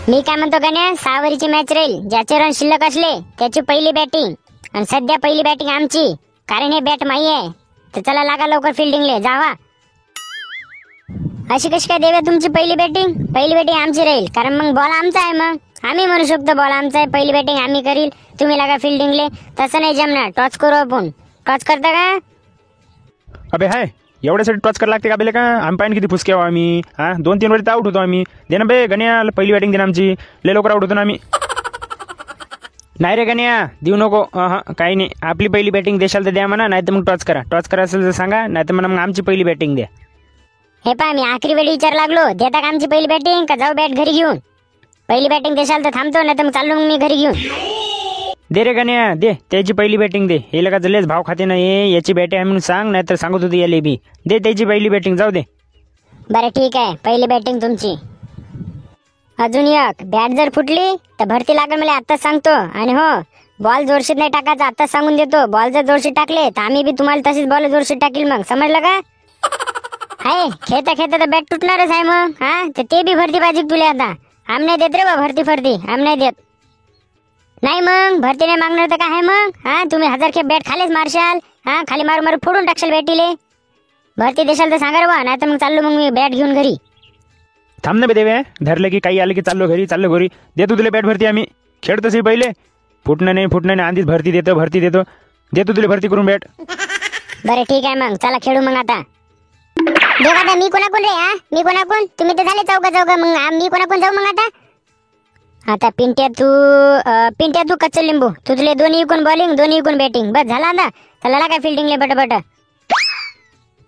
मी काय म्हणतो गण्या, 6 ओव्हरची मॅच राहील. ज्याचे रन शिल्लक असले त्याची पहिली बॅटिंग. आणि सध्या पहिली बॅटिंग आमची, कारण हे बॅट माही आहे. तर चला लागा लवकर फिल्डिंगले जावा. अशी कशी काय देव्या तुमची पहिली बॅटिंग? पहिली बॅटिंग आमची राहील, कारण मग बॉल आमचा आहे. मग आम्ही म्हणू शकतो बॉल आमचा आहे, पहिली बॅटिंग आम्ही करील, तुम्ही लागा फिल्डिंगले. तसं नाही जमणार. टॉच करू आपण. टॉच करता का? अबे हाय, एवढ्यासाठी टॉच करायला लागते का बेले? का आम्ही पाहिजे किती फुसके आहो आम्ही. 2-3 वेळी तर आउट होतो आम्ही. दे ना बे गण्या, पहिली बॅटिंग दे ना आमची. लय लवकर आउट होतो ना आम्ही. नाही रे गण्या, देऊ नको. काही नाही, आपली पहिली बॅटिंग देशाल तर द्या म्हणा, नाही तर मग टॉच करा. टॉच करा असेल तर सांगा, नाही तर म्हणा मग आमची पहिली बॅटिंग द्या. हे पहा, मी आखरी वेळी विचार लागलो, देता का आमची पहिली बॅटिंग का जाऊ बॅट घरी घेऊन? पहिली बॅटिंग देशाल तर थांबतो, नाही तर मग चाललो मग मी घरी घेऊन. दे रे गण्या दे, त्याची पहिली बॅटिंग दे. हे लगा लयच भाव खाते ना हे, याची बॅटिंग आहे म्हणून सांग, नाही तर सांगत होती याले बी. दे त्याची पहिली बॅटिंग, जाऊ दे. बरं ठीक आहे, पहिली बॅटिंग तुमची. अजून एक, बॅट जर फुटली तर भरती लागेल मला आत्ताच सांगतो. आणि हो, बॉल जोरशीत नाही टाकायचा, आत्ताच सांगून देतो. बॉल जर जोरशीत टाकले तर आम्ही बी तुम्हाला तशीच बॉल जोरशीत टाकील. मग समजलं का? आहे खेळता खेळता तर बॅट तुटणारच आहे मग. तर ते बी भरती पाहिजे तुला. आता आम नाही देत रे बा, भरती फरती आम नाही देत. नाही मग भरती नाही मागणार तर काय आहे मग? तुम्ही 1000 खेप बॅट खालीच मारशाल. खाली मारू मारू फोडून टाकशाल बॅटीले. भरती देशाल तर सांगा रे बा, नाही तर मग चाललो मग मी बॅट घेऊन घरी. थांब ना बे देव्या, धरलं की काही आलं की चाललो घरी. देतो तुला बॅट भरती आम्ही. खेळ तसंही पहिले फुटणं नाही आधीच भरती देतो. देतो तुला भरती करून बॅट. बरं ठीक आहे, मग चला खेळू मग आता. देवा मी कोणाकोण रे? मी कोणाकोण? तुम्ही तर झाले चौघ. मग मी कोणाकोण जाऊ मग आता? पिंट्या तू कच्चा लिंबू. तुझले दोन्ही इकून बॉलिंग, दोन्ही इकून बॅटिंग. बस झाला आता. चला काय फिल्डिंगले बट.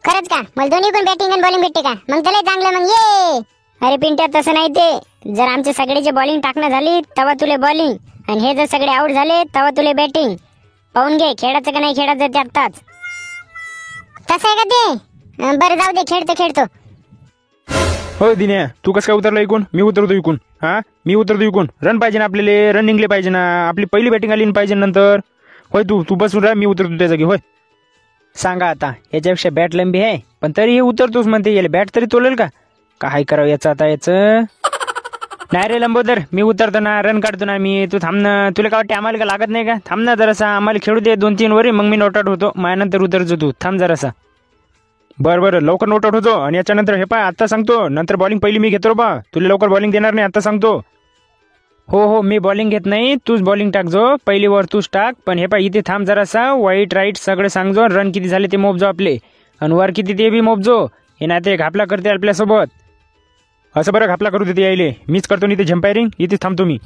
खरंच का? मला दोन्ही इकून बॅटिंग आणि बॉलिंग भेटते का? मग चला चांगलं मग ये. अरे पिंट्या तसं नाही ते. जर आमचे सगळेचे बॉलिंग टाकणं झाली तेव्हा तुले बॉलिंग, आणि हे जर सगळे आउट झाले तेव्हा तुले बॅटिंग. पाहून घे खेळायचं का नाही खेळायचं ते आत्ताच. तसं आहे का ते? बरं जाऊ दे, खेळतो. हो दिन्या, तू कसं काय उतरला इकून? मी उतरतो इकून. मी उतरतो इकून. रन पाहिजे ना आपल्याला, रन निघले पाहिजे ना. आपली पहिली बॅटिंग आली पाहिजे नंतर. होय तू बसून राह, मी उतरतो त्या जागी. होय सांगा आता, याच्यापेक्षा बॅट लंबी आहे पण तरी हे उतरतोच म्हणते. याला बॅट तरी तोलेल का? काय करावं याचं आता याचं? नाही रे लंबोदर, मी उतरतो ना, रन काढतो ना मी. तू थांब ना. तुला काय वाटते आम्हाला का लागत नाही का? थांब ना जरासा, आम्हाला खेळू दे 2-3 वरी, मग मी नोट आउट होतो. माझ्यानंतर उतरतो तू. थांब जरासा. बरं लवकर नोट आउट होतो. आणि याच्यानंतर हे पाय, आता सांगतो, नंतर बॉलिंग पहिली मी घेतो बा. तुला लवकर बॉलिंग देणार नाही, आता सांगतो. हो मी बॉलिंग घेत नाही, तूच बॉलिंग टाकजो. पहिली वर तूच टाक. पण हे पाय इथे थांब जरासा. वाईट राईट सगळं सांगजो. रन किती झाले ते मोजजो आपले, आणि वर किती ते बी मोजजो. हे नाही ते घापला करते आपल्यासोबत. असं बरं घापला करू देते यायले. मीच करतो नाही ते झम्पायरिंग. इथेच थांबतो मी.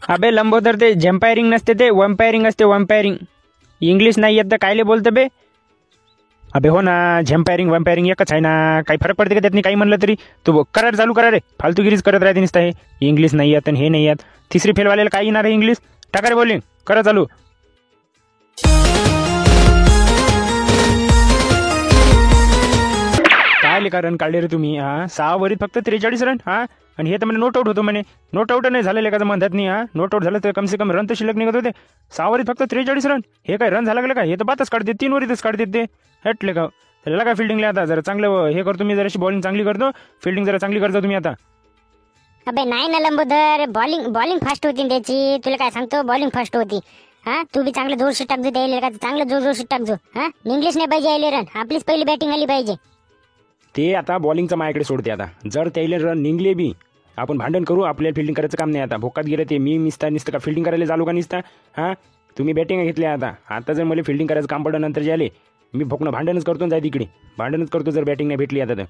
अबे लंबोदर, ते झम्पायरिंग नसते, ते वम्पायरिंग असते. वम्पायरिंग इंग्लिश नाही येत तर कायले बोलतं बे? अबे हो ना, झम्पायरिंग वम्पायरिंग एकच आहे ना. काही फरक पडते का त्यातनी? काही म्हणलं तरी तू करार चालू करा रे. फालतूगिरीच करत राहते नुसतं. हे इंग्लिश नाही येत आणि हे नाही येत. तिसरी फेलवाल्याला काय येणार आहे इंग्लिश? टाका रे बॉलिंग, करा चालू. काय का रन काढले रे तुम्ही? 6 ओव्हरीत फक्त 43 रन. आणि हे तर म्हणे नोट आउट होतो म्हणे. नोट आउट नाही झालेलं का म्हणतात नाही? नोट आउट झालं तर कम से कम रन तर शिल्लक निघत होते. 6 ओव्हरीत फक्त 43 रन. हे काय रन झाला गेलं का? हे तर बातच काढते. 3 ओव्हरीतच काढते ते. हटले का त्याला काय फिल्डिंगला? आता जरा चांगलं हे करतो मी, जराशी बॉलिंग चांगली करतो. फिल्डिंग जरा चांगली करतो तुम्ही आता. अबे नाही ना लंबोदर, बॉलिंग फास्ट होती त्याची. तुला काय सांगतो, बॉलिंग फास्ट होती. तू बी चांगलं जोरशीट टाकजो द्यायला का? चांगलं जोरशीट टाकजो. इंग्लिश नाही पाहिजे यायले रन. आपलीच पहिली बॅटिंग आली पाहिजे. ते आता बॉलिंगचं माझ्याकडे सोडते. आता जर त्याला रन निघले बी, आपण भांडण करू. आपल्याला फिल्डिंग करायचं काम नाही आता. भोकात गेलं ते. मी निसता का फिल्डिंग करायला चालू का निसता? तुम्ही बॅटिंग घेतली आता जर मला फिल्डिंग करायचं काम पडलं नंतर झाले, मी भोकणं भांडणच करतो. जाय तिकडे भांडणच करतो जर बॅटिंग नाही भेटली आता तर.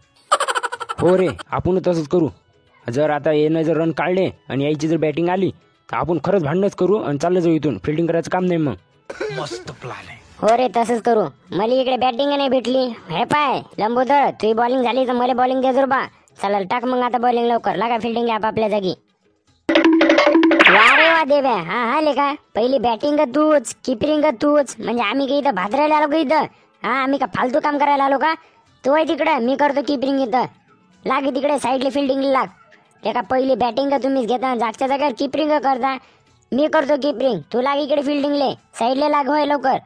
हो रे, आपण तसंच करू. जर आता येणं जर रन काढले आणि यायची जर बॅटिंग आली तर आपण खरंच भांडणच करू आणि चाललं जाऊ इथून. फिल्डिंग करायचं काम नाही मग. मस्त प्लॅन आहे. हो रे, तसंच करू. मला इकडे बॅटिंग नाही भेटली. हे पाय लंबोदर, तुझी बॉलिंग झाली तर मला बॉलिंग दे बा. चला टाक मग आता बॉलिंग लवकर. लागा फिल्डिंग आपापल्या जागी. वा रे वा देव्या. हा लेका, पहिली बॅटिंग तूच, किपरिंग तूच. म्हणजे आम्ही काही इथं भादरायला आलो का इथं? आम्ही का फालतू काम करायला आलो का? तू आहे तिकडं, मी करतो किपरिंग इथं. लाग तिकडे साईडला फिल्डिंगला लाग. लेका पहिली बॅटिंग तुम्हीच घेता, जागच्या जागेवर किपरिंग करता. मी करतो किपरिंग, तू लाग इकडे फिल्डिंगले. साईडला लाग. होय लवकर.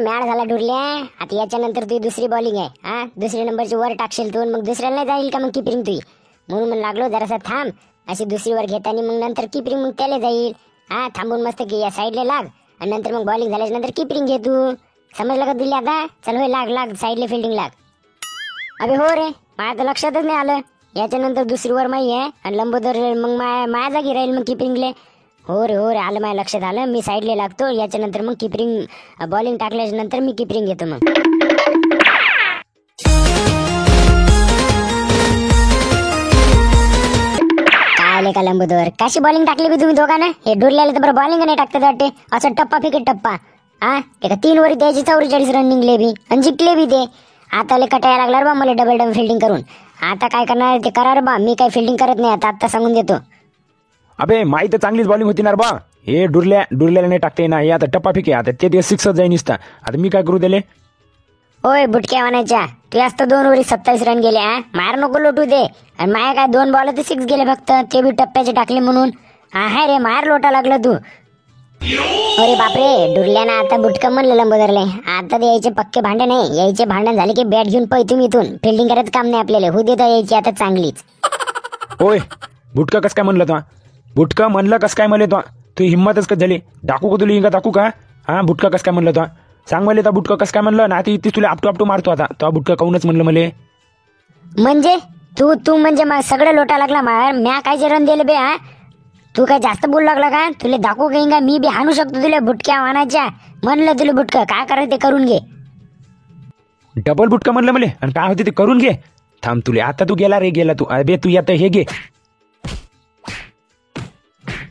मॅड झाला डुरल्या. आता याच्यानंतर तुझी दुसरी बॉलिंग आहे. दुसऱ्या नंबरची वर टाकशील तू, मग दुसऱ्याला नाही जाईल का मग किपरिंग तुझी? म्हणून म्हणून लागलो जरासा थांब, अशी दुसरी वर घेताना मग नंतर किपरिंग मग त्याला जाईल. हा थांबून मस्त की या साईडला लाग आणि नंतर मग बॉलिंग झाल्याच्या नंतर किपरिंग घे तू. समजलं का तुला आता? चल होय लाग लाग साईडला फिल्डिंग लाग. अबे हो रे, माझ्या तर लक्षातच नाही आलं. याच्यानंतर दुसरी वर माही आहे आणि लंबोदर मग माझ्या जागी राहील मग किपरिंगले. हो रे आलं माझ्या लक्षात आलं. मी साईडला लागतो, याच्यानंतर मग किपरिंग बॉलिंग टाकल्याच्या नंतर मी किपरिंग घेतो मग. काय का लंबोदर, कशी बॉलिंग टाकली बी तुम्ही दोघांना? हे डुरल्याला तर बरं बॉलिंग नाही टाकतात वाटते. असं टप्पा फिके टप्पा. हा एका 3 ओव्हर द्यायची 44 रन निघले बी आणि जिंकले बी ते. आता लय कटाया लागला बा मला डबल फिल्डिंग करून. आता काय करणार ते करा रे बा, मी काय फिल्डिंग करत नाही आता सांगून देतो. अबे माही तर चांगलीच बॉलिंग होती ना रे बा. हे डुरल्याला नाही टाकते ना, हे आता टप्पा फिके. आता ते दिवस 6 जाईन निसता. आता मी काय करू दिले? होय बुटक्या म्हणायच्या, तू जास्त 2 ओव्हरी 27 रन गेले. हा मार नको लोटू दे. आणि माया काय 2 बॉल तर 6 गेले फक्त, ते बी टप्प्याचे टाकले म्हणून. हा रे मार लोटा लागला तू. अरे बापरे, डुरल्याना आता बुटकं म्हणलं लंबोदरले. आता ते यायचे पक्के भांडण नाही, यायचे भांडण झाले की बॅट घेऊन पै तुम्ही इथून. फिल्डिंग करायचं काम नाही आपल्याला. हो देता यायची आता चांगलीच. होय बुटका कस काय म्हणलं तो? बुटका म्हणलं कस काय म्हणले तो? तू हिंमतच कस झाली? दाखवू का तुला? इंगा दाखवू का? हा बुटका कस काय म्हणलं तो? सांग मला. तर बुटका कस काय म्हणलं ना? ती तुला आपटू मारतो आता. तो बुटका काऊनच म्हणलं मले. म्हणजे तू म्हणजे सगळं लोटा लागला मार. म्या कायचे रन दिले बे? हा तू काय जास्त बोलू लागला का? तुला दाखवू घेईन का? मी बी हाणू शकतो तुला बुटक्या वाहनाच्या. म्हणलं तुला बुटकं काय करायचं ते करून घे. डबल बुटका म्हणलं मले आणि काय होते ते करून घे. थांब तुले आता. तू गेला रे गेला तू. अबे तू आता हे घे.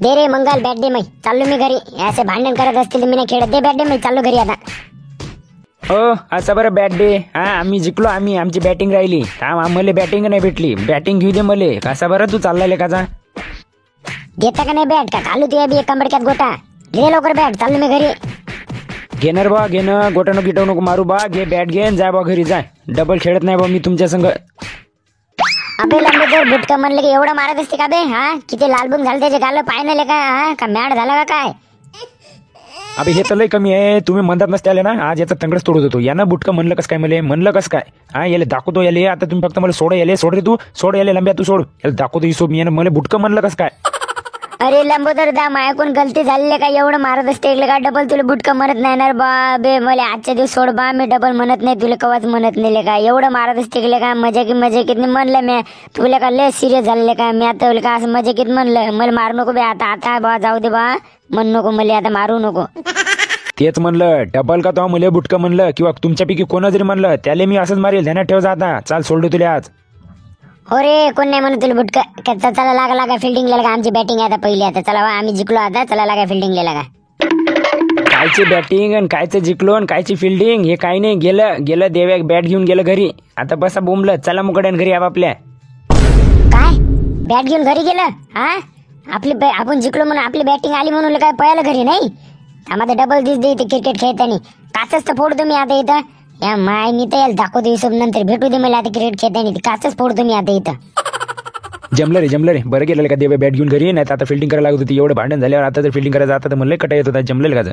दे रे मंगल बॅट दे. मै चाललो मी घरी. असे भांडण करत असतील मी नाही खेळत. दे बॅट दे. मी चाललो घरी आता. हो असं बरं बॅट डे. हा आम्ही जिंकलो. आमची बॅटिंग राहिली. मला बॅटिंग नाही भेटली. बॅटिंग घेऊ दे मले. कसा बरं तू चालला काचा? घेता का नाही बॅट? का घालू तुया बी एक कंबरक्यात गोटा? घे लवकर बॅट, चाललो मी घरी. घेणार बा घेणं. गोटानं गिटवू नको मारू बा. घे बॅट घे जाय बा घरी जाय. डबल खेळत नाही बा मी तुमच्या संग. अबे लंबोदर बुटका म्हणलं की एवढं मारत असते का बे? हा किती लालबून झालं त्याचे गाल पाय नाही का? हा का मॅड झाला का काय? अबे हे तर लय कमी आहे. तुम्ही म्हणतात नसते आले ना, आज याचा तंगडच तोडत होतो. यानं बुटका म्हणलं कस काय मले? म्हणलं कस काय? हा याला दाखवतो याले. आता तुम्ही फक्त मला सोड याले. सोड रे तू. सोड याले लंब्या तू सोड. याला दाखवतो हिशोब. मी मला बुटका म्हणलं कस काय? अरे लंबोदर दा मायाकून गलती झाली का? एवढं मारत असते का? डबल तुला बुटका म्हणत नाही ना बा बे. मला आजच्या दिवस सोड बा. मी डबल म्हणत नाही तुला, कवाच म्हणत नाही का? एवढं मारत असते का? मजाकीत म्हणलं मी तुला का लय सिरियस झाले का? मी आता का असं मजाकीत म्हणलं. मला मारू नको बे आता बा. जाऊ दे बा. म्हण नको मला आता, मारू नको. तेच म्हणलं डबल का तो मले बुटका म्हणलं किंवा तुमच्यापैकी कोणा जरी म्हणलं त्याला मी असंच मारेल. ध्यानात ठेव जा आता. चाल सोडलो तुला आज. हो रे कोण नाही म्हणत तुला बुटका. चला लागा फिल्डिंगला लागा. आमची बॅटिंग आता पहिली. आता चला आम्ही जिंकलो आता. चला लागा फिल्डिंगला लागा. कायची बॅटिंग आणि कायचं जिंकलो आणि कायची फिल्डिंग हे काही नाही. गेलं देव्या बॅट घेऊन गेलं घरी. आता बसा बोंबलं. चला मुकड्यान घरी आपापल्या. काय बॅट घेऊन घरी गेलं? हा आपण जिंकलो म्हणून आपली बॅटिंग आली म्हणून काय पळायला घरी नाही? आम्हाला डबल दिस दे इथे क्रिकेट खेळताना. काचच तर फोडतो मी आता इथं. या मायनी तर याला दाखवतो हिशोब नंतर. भेटू दे मला आता क्रिकेट खेळताना. काचच फोडतो मी आता इथं. जमलं रे बरं गेलं का देव्या बॅट घेऊन घरी. नाही आता फिल्डिंग करायला लागत होती. एवढं भांडण झाल्यावर आता जर फिल्डिंग करायचं आता तर मला कटा येत होता. जमलेलं का?